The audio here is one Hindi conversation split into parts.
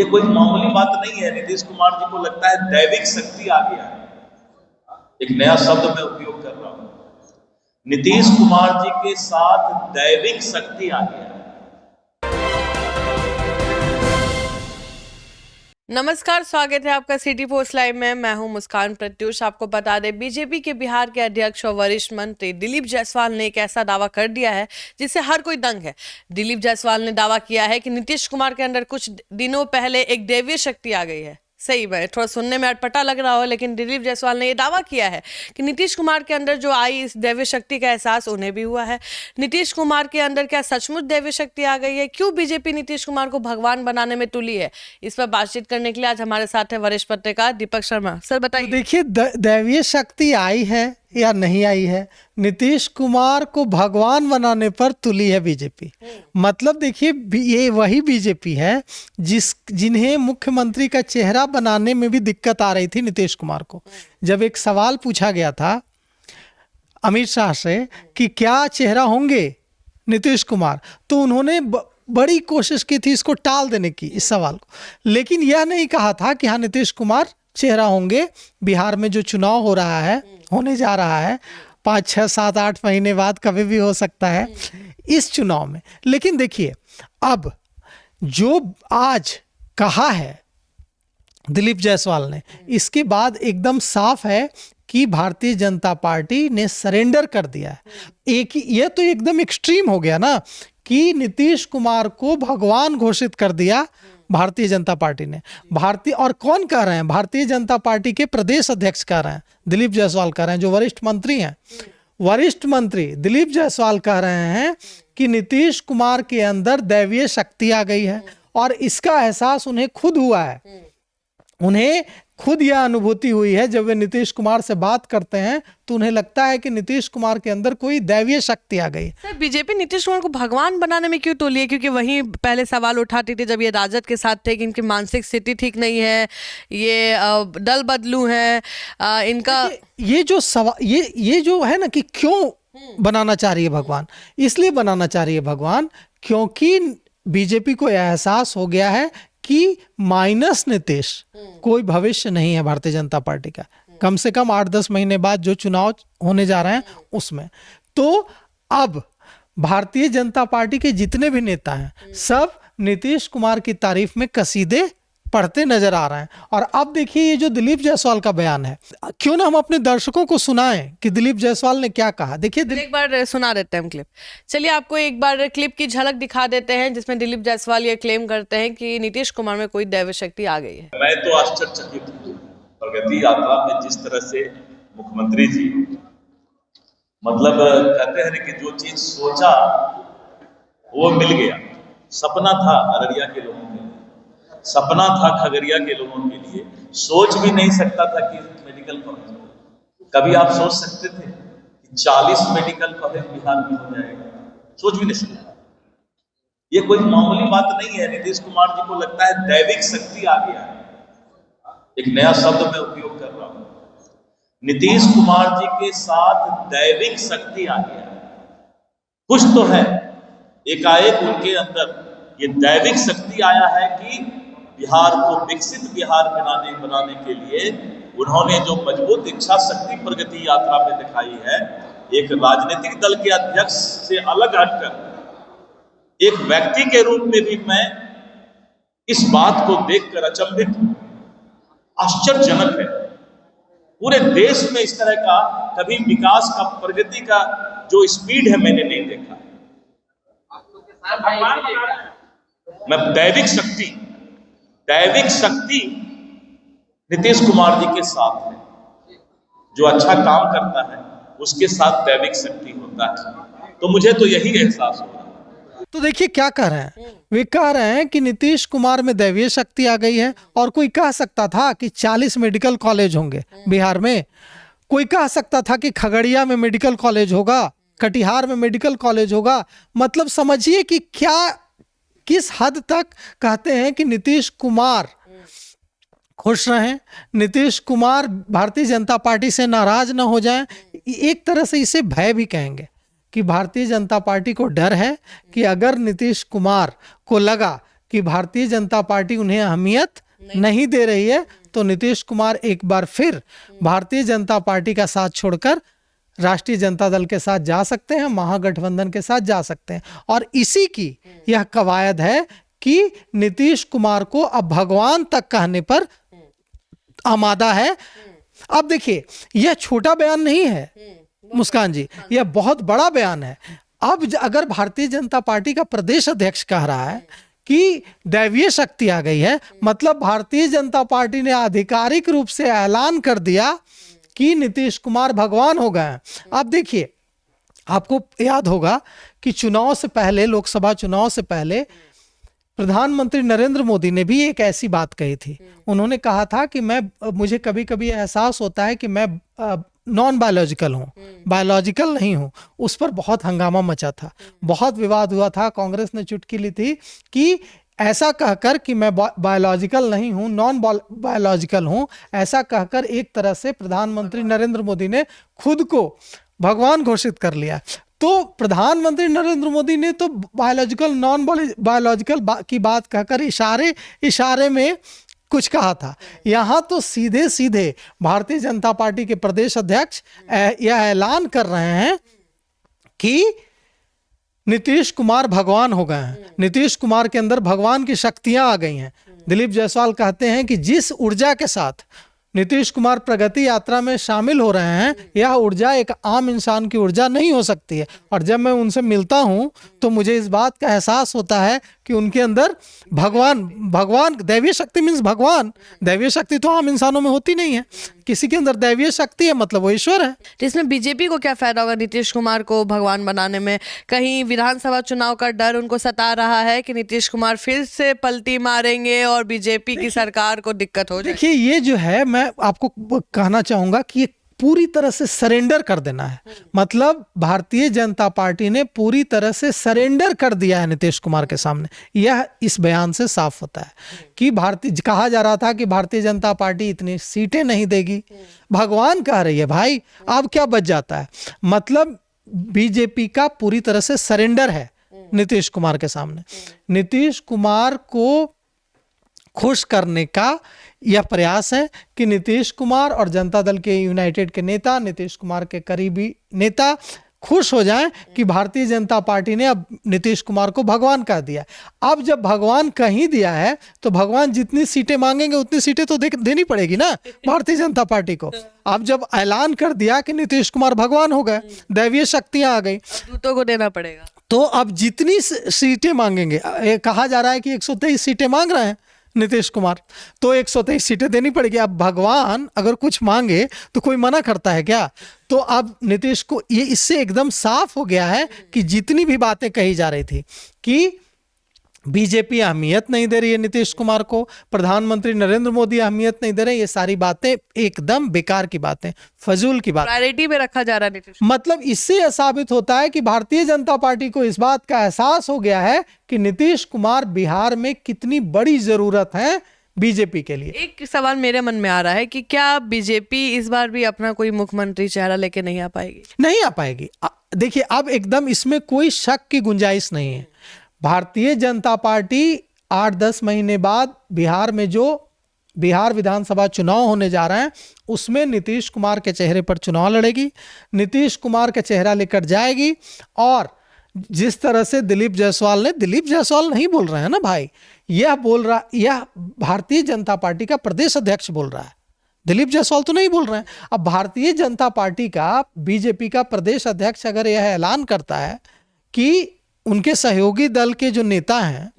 ये कोई मामूली बात नहीं है। नीतीश कुमार जी को लगता है दैविक शक्ति आ गया है। एक नया शब्द मैं उपयोग कर रहा हूं, नीतीश कुमार जी के साथ दैविक शक्ति आ गया है। नमस्कार, स्वागत है आपका सिटी पोस्ट लाइव में। मैं हूं मुस्कान प्रत्युष। आपको बता दें, बीजेपी के बिहार के अध्यक्ष और वरिष्ठ मंत्री दिलीप जायसवाल ने एक ऐसा दावा कर दिया है जिससे हर कोई दंग है। दिलीप जायसवाल ने दावा किया है कि नीतीश कुमार के अंदर कुछ दिनों पहले एक दैवीय शक्ति आ गई है। सही है, थोड़ा सुनने में अटपटा लग रहा हो, लेकिन दिलीप जायसवाल ने यह दावा किया है कि नीतीश कुमार के अंदर जो आई इस दैवीय शक्ति का एहसास उन्हें भी हुआ है। नीतीश कुमार के अंदर क्या सचमुच दैवीय शक्ति आ गई है? क्यों बीजेपी नीतीश कुमार को भगवान बनाने में तुली है? इस पर बातचीत करने के लिए आज हमारे साथ है वरिष्ठ पत्रकार दीपक शर्मा। सर बताइए। तो देखिए, दैवीय शक्ति आई है या नहीं आई है, नीतीश कुमार को भगवान बनाने पर तुली है बीजेपी। मतलब देखिए, ये वही बीजेपी है जिन्हें मुख्यमंत्री का चेहरा बनाने में भी दिक्कत आ रही थी नीतीश कुमार को। जब एक सवाल पूछा गया था अमित शाह से कि क्या चेहरा होंगे नीतीश कुमार, तो उन्होंने बड़ी कोशिश की थी इसको टाल देने की, इस सवाल को। लेकिन यह नहीं कहा था कि हाँ, नीतीश कुमार चेहरा होंगे। बिहार में जो चुनाव हो रहा है, होने जा रहा है 5, 6, 7, 8 महीने बाद, कभी भी हो सकता है इस चुनाव में। लेकिन देखिए, अब जो आज कहा है दिलीप जायसवाल ने, इसके बाद एकदम साफ है कि भारतीय जनता पार्टी ने सरेंडर कर दिया है। ये तो एकदम एक्सट्रीम हो गया ना कि नीतीश कुमार को भगवान घोषित कर दिया भारतीय जनता पार्टी ने। और कौन कह रहे हैं? भारतीय जनता पार्टी के प्रदेश अध्यक्ष कह रहे हैं, दिलीप जायसवाल कह रहे हैं, जो वरिष्ठ मंत्री हैं। वरिष्ठ मंत्री दिलीप जायसवाल कह रहे हैं कि नीतीश कुमार के अंदर दैवीय शक्ति आ गई है और इसका एहसास उन्हें खुद हुआ है। उन्हें खुद यह अनुभूति हुई है। जब वे नीतीश कुमार से बात करते हैं तो उन्हें लगता है कि नीतीश कुमार के अंदर कोई दैवीय शक्ति आ गई। सर, बीजेपी नीतीश कुमार को भगवान बनाने में क्यों तुली है? क्योंकि वहीं पहले सवाल उठाती थी जब ये राजद के साथ थे कि इनकी मानसिक स्थिति ठीक नहीं है, ये दल बदलू है, इनका ये जो सवाल ये जो है ना कि क्यों बनाना चाह रही है भगवान, इसलिए बनाना चाह रही है भगवान क्योंकि बीजेपी को एहसास हो गया है कि माइनस नीतीश कोई भविष्य नहीं है भारतीय जनता पार्टी का। कम से कम 8-10 महीने बाद जो चुनाव होने जा रहे हैं उसमें। तो अब भारतीय जनता पार्टी के जितने भी नेता हैं सब नीतीश कुमार की तारीफ में कसीदे पढ़ते नजर आ रहे हैं। और अब देखिए, ये जो दिलीप जायसवाल का बयान है, क्यों ना हम अपने दर्शकों को सुनाएं कि दिलीप जायसवाल ने क्या कहा। देखिए, एक बार सुना देते हैं हम क्लिप। चलिए, आपको एक बार क्लिप की झलक दिखा देते हैं जिसमें दिलीप जायसवाल ये क्लेम करते हैं कि नीतीश कुमार में कोई दैवीय शक्ति आ गई है। मैं तो आश्चर्यचकित हूं प्रगति यात्रा में जिस तरह से मुख्यमंत्री जी मतलब कहते हैं कि जो चीज सोचा वो मिल गया। सपना था अररिया के लोगों के लिए, सपना था खगड़िया के लोगों के लिए। सोच भी नहीं सकता था कि मेडिकल कॉलेज, कभी आप सोच सकते थे कि 40 मेडिकल कॉलेज बिहार में हो जाएगा? सोच भी नहीं सकता। ये कोई मामूली बात नहीं है। नीतीश कुमार जी को लगता है दैविक शक्ति आ गया है। एक नया शब्द मैं उपयोग कर रहा हूं, नीतीश कुमार जी के साथ दैविक शक्ति आ गया है। कुछ तो है, एकाएक उनके अंदर ये दैविक शक्ति आया है कि बिहार को विकसित बिहार बनाने के लिए उन्होंने जो मजबूत इच्छा शक्ति प्रगति यात्रा में दिखाई है, एक राजनीतिक दल के अध्यक्ष से अलग हटकर एक व्यक्ति के रूप में भी मैं इस बात को देखकर अचंभित हूं। आश्चर्यजनक है। पूरे देश में इस तरह का कभी विकास का, प्रगति का जो स्पीड है मैंने नहीं देखा। मैं दैविक शक्ति नीतीश कुमार जी के साथ है। जो अच्छा काम करता है उसके साथ दैविक शक्ति होता है। तो मुझे तो यही एहसास हो रहा है। तो देखिए क्या कह रहे हैं, वे कह रहे हैं कि नीतीश कुमार में दैवीय शक्ति आ गई है। और कोई कह सकता था कि 40 मेडिकल कॉलेज होंगे बिहार में, कोई कह सकता था कि खगड़िया में मेडिकल कॉलेज होगा, कटिहार में मेडिकल कॉलेज होगा। मतलब समझिए कि किस हद तक कहते हैं कि नीतीश कुमार खुश रहें, नीतीश कुमार भारतीय जनता पार्टी से नाराज ना हो जाएं। एक तरह से इसे भय भी कहेंगे कि भारतीय जनता पार्टी को डर है कि अगर नीतीश कुमार को लगा कि भारतीय जनता पार्टी उन्हें अहमियत नहीं दे रही है, तो नीतीश कुमार एक बार फिर भारतीय जनता पार्टी का साथ छोड़कर राष्ट्रीय जनता दल के साथ जा सकते हैं, महागठबंधन के साथ जा सकते हैं। और इसी की यह कवायद है कि नीतीश कुमार को अब भगवान तक कहने पर आमादा है। अब देखिए, यह छोटा बयान नहीं है मुस्कान जी, यह बहुत बड़ा बयान है। अब अगर भारतीय जनता पार्टी का प्रदेश अध्यक्ष कह रहा है कि दैवीय शक्ति आ गई है, मतलब भारतीय जनता पार्टी ने आधिकारिक रूप से ऐलान कर दिया कि नीतीश कुमार भगवान हो गए हैं। अब देखिए, आपको याद होगा कि चुनाव से पहले, लोकसभा चुनाव से पहले प्रधानमंत्री नरेंद्र मोदी ने भी एक ऐसी बात कही थी। उन्होंने कहा था कि मुझे कभी कभी एहसास होता है कि मैं नॉन बायोलॉजिकल हूँ, बायोलॉजिकल नहीं हूँ। उस पर बहुत हंगामा मचा था, बहुत विवाद हुआ था। कांग्रेस ने चुटकी ली थी कि ऐसा कहकर कि मैं बायोलॉजिकल नहीं हूँ, नॉन बायोलॉजिकल हूँ, ऐसा कहकर एक तरह से प्रधानमंत्री नरेंद्र मोदी ने खुद को भगवान घोषित कर लिया। तो प्रधानमंत्री नरेंद्र मोदी ने तो बायोलॉजिकल नॉन बायोलॉजिकल की बात कहकर इशारे में कुछ कहा था। यहाँ तो सीधे सीधे भारतीय जनता पार्टी के प्रदेश अध्यक्ष यह ऐलान कर रहे हैं कि नीतीश कुमार भगवान हो गए हैं, नीतीश कुमार के अंदर भगवान की शक्तियां आ गई हैं। दिलीप जायसवाल कहते हैं कि जिस ऊर्जा के साथ नीतीश कुमार प्रगति यात्रा में शामिल हो रहे हैं, यह ऊर्जा एक आम इंसान की ऊर्जा नहीं हो सकती है। और जब मैं उनसे मिलता हूं तो मुझे इस बात का एहसास होता है कि उनके अंदर भगवान दैवीय शक्ति मीन्स भगवान। दैवीय शक्ति तो आम इंसानों में होती नहीं है, किसी के अंदर दैवीय शक्ति है मतलब वो ईश्वर है। तो इसमें बीजेपी को क्या फायदा होगा नीतीश कुमार को भगवान बनाने में? कहीं विधानसभा चुनाव का डर उनको सता रहा है कि नीतीश कुमार फिर से पलटी मारेंगे और बीजेपी की सरकार को दिक्कत हो जाए? देखिए, ये जो है, मैं आपको कहना चाहूंगा कि ये पूरी तरह से सरेंडर कर देना है। मतलब भारतीय जनता पार्टी ने पूरी तरह से सरेंडर कर दिया है नीतीश कुमार के सामने। यह इस बयान से साफ होता है कि कहा जा रहा था कि भारतीय जनता पार्टी इतनी सीटें नहीं देगी, भगवान कह रही है भाई, अब क्या बच जाता है। मतलब बीजेपी का पूरी तरह से सरेंडर है नीतीश कुमार के सामने। नीतीश कुमार को खुश करने का यह प्रयास है कि नीतीश कुमार और जनता दल के यूनाइटेड के नेता, नीतीश कुमार के करीबी नेता खुश हो जाएं कि भारतीय जनता पार्टी ने अब नीतीश कुमार को भगवान कह दिया। अब जब भगवान कह ही दिया है तो भगवान जितनी सीटें मांगेंगे उतनी सीटें तो देनी पड़ेगी ना भारतीय जनता पार्टी को। अब जब ऐलान कर दिया कि नीतीश कुमार भगवान हो गए, दैवीय शक्तियां आ गई, दूतों को देना पड़ेगा। तो अब जितनी सीटें मांगेंगे, कहा जा रहा है कि 123 सीटें मांग रहे हैं नीतीश कुमार, तो 123 सीटें देनी पड़ेगी। अब भगवान अगर कुछ मांगे तो कोई मना करता है क्या? तो अब नीतीश को ये इससे एकदम साफ हो गया है कि जितनी भी बातें कही जा रही थी कि बीजेपी अहमियत नहीं दे रही है नीतीश कुमार को, प्रधानमंत्री नरेंद्र मोदी अहमियत नहीं दे रहे, ये सारी बातें एकदम बेकार की बातें, फजूल की बात, प्रायोरिटी में रखा जा रहा है नीतीश। मतलब इससे यह साबित होता है कि भारतीय जनता पार्टी को इस बात का एहसास हो गया है कि नीतीश कुमार बिहार में कितनी बड़ी जरूरत है बीजेपी के लिए। एक सवाल मेरे मन में आ रहा है कि क्या बीजेपी इस बार भी अपना कोई मुख्यमंत्री चेहरा लेके नहीं आ पाएगी? नहीं आ पाएगी। देखिए, अब एकदम इसमें कोई शक की गुंजाइश नहीं है। भारतीय जनता पार्टी 8-10 महीने बाद बिहार में जो बिहार विधानसभा चुनाव होने जा रहे हैं उसमें नीतीश कुमार के चेहरे पर चुनाव लड़ेगी, नीतीश कुमार का चेहरा लेकर जाएगी। और जिस तरह से दिलीप जायसवाल नहीं बोल रहे हैं ना भाई, यह भारतीय जनता पार्टी का प्रदेश अध्यक्ष बोल रहा है, दिलीप जायसवाल तो नहीं बोल रहे हैं। अब भारतीय जनता पार्टी का, बीजेपी का प्रदेश अध्यक्ष अगर यह ऐलान करता है कि उनके सहयोगी दल के जो नेता हैं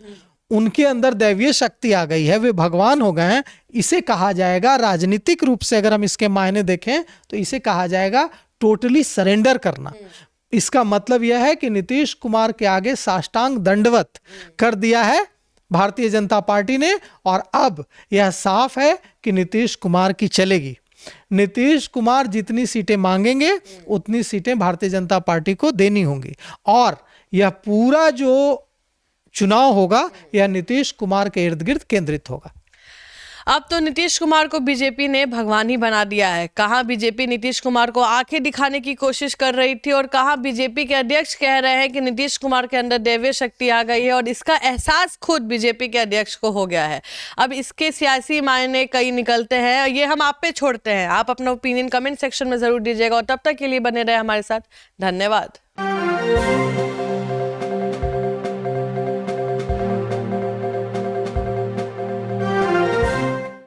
उनके अंदर दैवीय शक्ति आ गई है, वे भगवान हो गए हैं, इसे कहा जाएगा, राजनीतिक रूप से अगर हम इसके मायने देखें तो इसे कहा जाएगा टोटली सरेंडर करना। इसका मतलब यह है कि नीतीश कुमार के आगे साष्टांग दंडवत कर दिया है भारतीय जनता पार्टी ने। और अब यह साफ है कि नीतीश कुमार की चलेगी। नीतीश कुमार जितनी सीटें मांगेंगे उतनी सीटें भारतीय जनता पार्टी को देनी होंगी। और यह पूरा जो चुनाव होगा यह नीतीश कुमार के इर्द गिर्द केंद्रित होगा। अब तो नीतीश कुमार को बीजेपी ने भगवान ही बना दिया है। कहां बीजेपी नीतीश कुमार को आंखें दिखाने की कोशिश कर रही थी और कहां बीजेपी के अध्यक्ष कह रहे हैं कि नीतीश कुमार के अंदर दैवीय शक्ति आ गई है और इसका एहसास खुद बीजेपी के अध्यक्ष को हो गया है। अब इसके सियासी मायने कई निकलते हैं, ये हम आप पे छोड़ते हैं। आप अपना ओपिनियन कमेंट सेक्शन में जरूर दीजिएगा और तब तक के लिए बने रहे हमारे साथ। धन्यवाद।